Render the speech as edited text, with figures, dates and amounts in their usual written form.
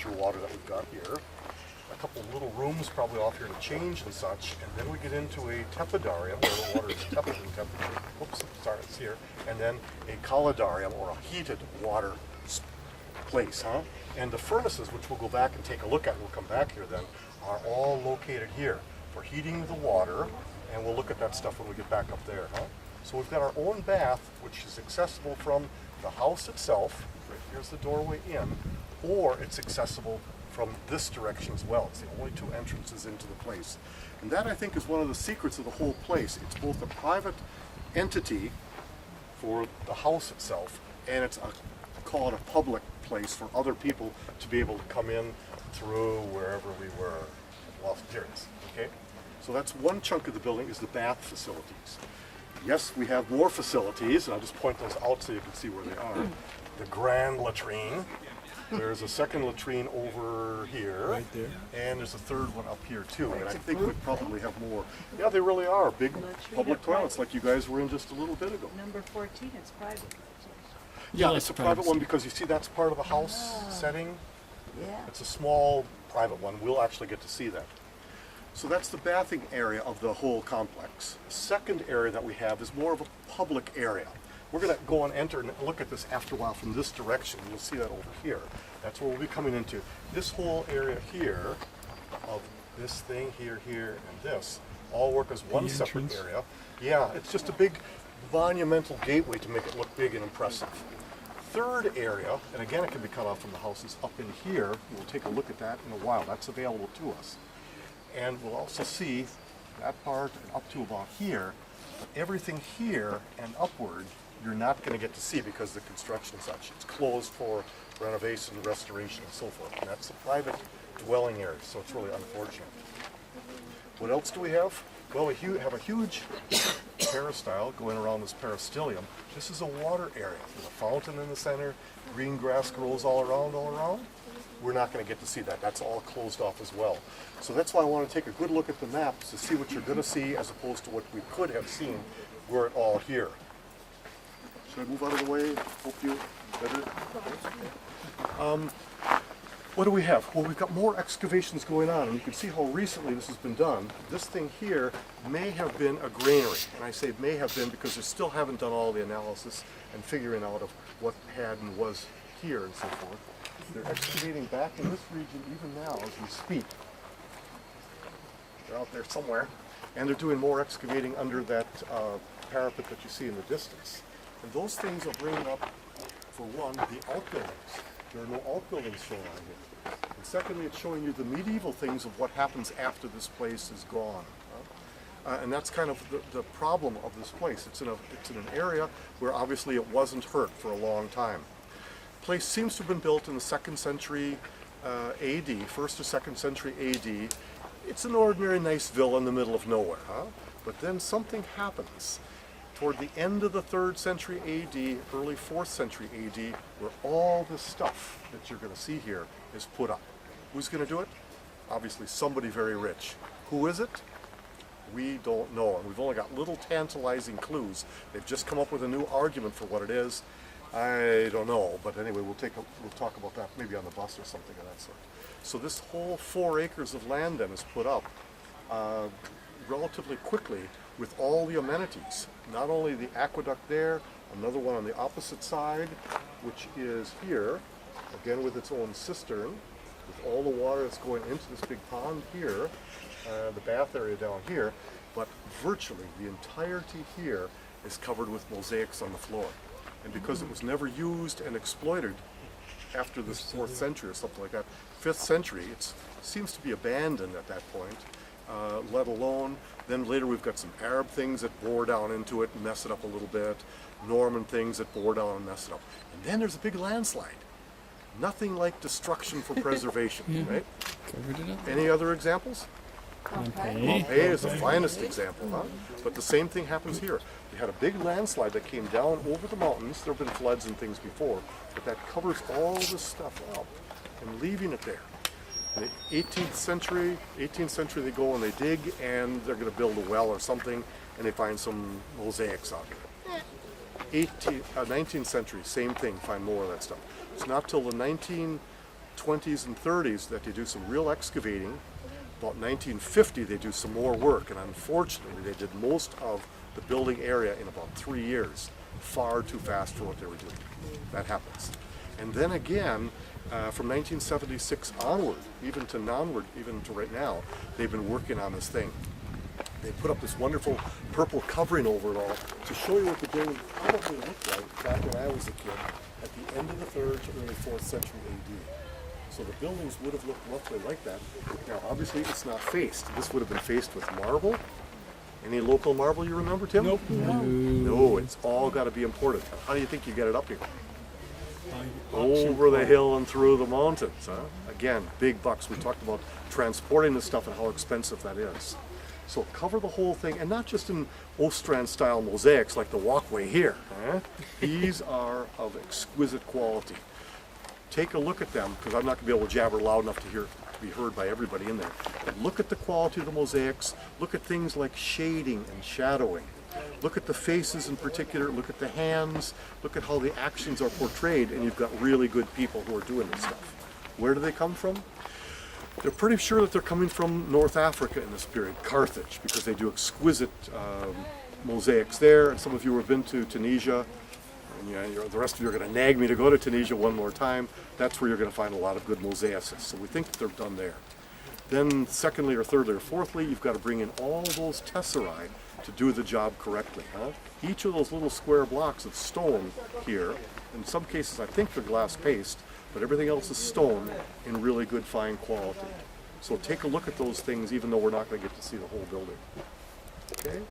temperature water that we've got here. A couple of little rooms probably off here to change and such, and then we get into a tepidarium where the water is tepid in temperature. Oops, sorry, it's here. And then a calidarium, or a heated water place, And the furnaces, which we'll go back and take a look at, we'll come back here then, are all located here for heating the water, and we'll look at that stuff when we get back up there, So we've got our own bath, which is accessible from the house itself. Right here's the doorway in, or it's accessible from this direction as well. It's the only two entrances into the place. And that, I think, is one of the secrets of the whole place. It's both a private entity for the house itself, and it's call it a public place for other people to be able to come in through wherever we were. Well, here it is, okay? So that's one chunk of the building, is the bath facilities. Yes, we have more facilities, and I'll just point those out so you can see where they are. The grand latrine. There's a second latrine over here. Right there. And there's a third one up here too. And I think we probably have more. Yeah, they really are. Big public toilets like you guys were in just a little bit ago. Number 14, it's private. Yeah, it's a private one because you see that's part of the house setting. Yeah. It's a small private one. We'll actually get to see that. So that's the bathing area of the whole complex. The second area that we have is more of a public area. We're going to go and enter and look at this after a while from this direction. You'll see that over here. That's where we'll be coming into. This whole area here, of this thing here, and this, all work as one separate area. Yeah, it's just a big monumental gateway to make it look big and impressive. Third area, and again it can be cut off from the houses, up in here. We'll take a look at that in a while. That's available to us. And we'll also see that part and up to about here. But everything here and upward, you're not going to get to see because of the construction and such. It's closed for renovation, restoration, and so forth. And that's a private dwelling area, so it's really unfortunate. What else do we have? Well, we have a huge peristyle going around this peristylium. This is a water area. There's a fountain in the center. Green grass grows all around. We're not going to get to see that. That's all closed off as well. So that's why I want to take a good look at the maps to see what you're going to see as opposed to what we could have seen were it all here. Should I move out of the way? Hope you better. What do we have? Well, we've got more excavations going on, and you can see how recently this has been done. This thing here may have been a granary, and I say may have been because they still haven't done all the analysis and figuring out of what had and was here and so forth. They're excavating back in this region even now as we speak. They're out there somewhere, and they're doing more excavating under that parapet that you see in the distance. And those things are bringing up, for one, the outbuildings. There are no outbuildings shown on here. And secondly, it's showing you the medieval things of what happens after this place is gone. And that's kind of the problem of this place. It's in an area where obviously it wasn't hurt for a long time. The place seems to have been built in the 2nd century AD, 1st or 2nd century AD. It's an ordinary nice villa in the middle of nowhere, But then something happens toward the end of the 3rd century AD, early 4th century AD, where all this stuff that you're going to see here is put up. Who's going to do it? Obviously somebody very rich. Who is it? We don't know, and we've only got little tantalizing clues. They've just come up with a new argument for what it is. I don't know, but anyway, we'll talk about that maybe on the bus or something of that sort. So this whole 4 acres of land then is put up relatively quickly with all the amenities. Not only the aqueduct there, another one on the opposite side, which is here, again with its own cistern, with all the water that's going into this big pond here, the bath area down here, but virtually the entirety here is covered with mosaics on the floor. And because it was never used and exploited after the 4th century or something like that, 5th century, it seems to be abandoned at that point, let alone, then later we've got some Arab things that bore down into it and mess it up a little bit, Norman things that bore down and mess it up. And then there's a big landslide. Nothing like destruction for preservation, right? Covered it up. Any other examples? Pompeii. Pompeii is the finest example, But the same thing happens here. You had a big landslide that came down over the mountains. There have been floods and things before, but that covers all this stuff up and leaving it there. In the 18th century they go and they dig and they're going to build a well or something, and they find some mosaics out here. 19th century, same thing, find more of that stuff. It's not till the 20s and 30s that they do some real excavating. About 1950 they do some more work, and unfortunately they did most of the building area in about 3 years. Far too fast for what they were doing. That happens. And then again, from 1976 onward, even to right now, they've been working on this thing. They put up this wonderful purple covering over it all to show you what the building probably looked like back when I was a kid at the end of the 3rd to early 4th century AD. So the buildings would have looked roughly like that. Now obviously it's not faced. This would have been faced with marble. Any local marble you remember, Tim? Nope. No, it's all got to be imported. How do you think you get it up here? Auction Over the car. hill and through the mountains. Huh? Again, big bucks. We talked about transporting this stuff and how expensive that is. So cover the whole thing, and not just in Ostrand style mosaics like the walkway here. Huh? These are of exquisite quality. Take a look at them, because I'm not going to be able to jabber loud enough to be heard by everybody in there. But look at the quality of the mosaics. Look at things like shading and shadowing. Look at the faces in particular. Look at the hands. Look at how the actions are portrayed, and you've got really good people who are doing this stuff. Where do they come from? They're pretty sure that they're coming from North Africa in this period, Carthage, because they do exquisite mosaics there. And some of you have been to Tunisia. And the rest of you are going to nag me to go to Tunisia one more time. That's where you're going to find a lot of good mosaicists. So we think that they're done there. Then secondly or thirdly or fourthly, you've got to bring in all those tesserae to do the job correctly. Huh? Each of those little square blocks of stone here, in some cases I think they're glass paste, but everything else is stone in really good fine quality. So take a look at those things even though we're not going to get to see the whole building. Okay?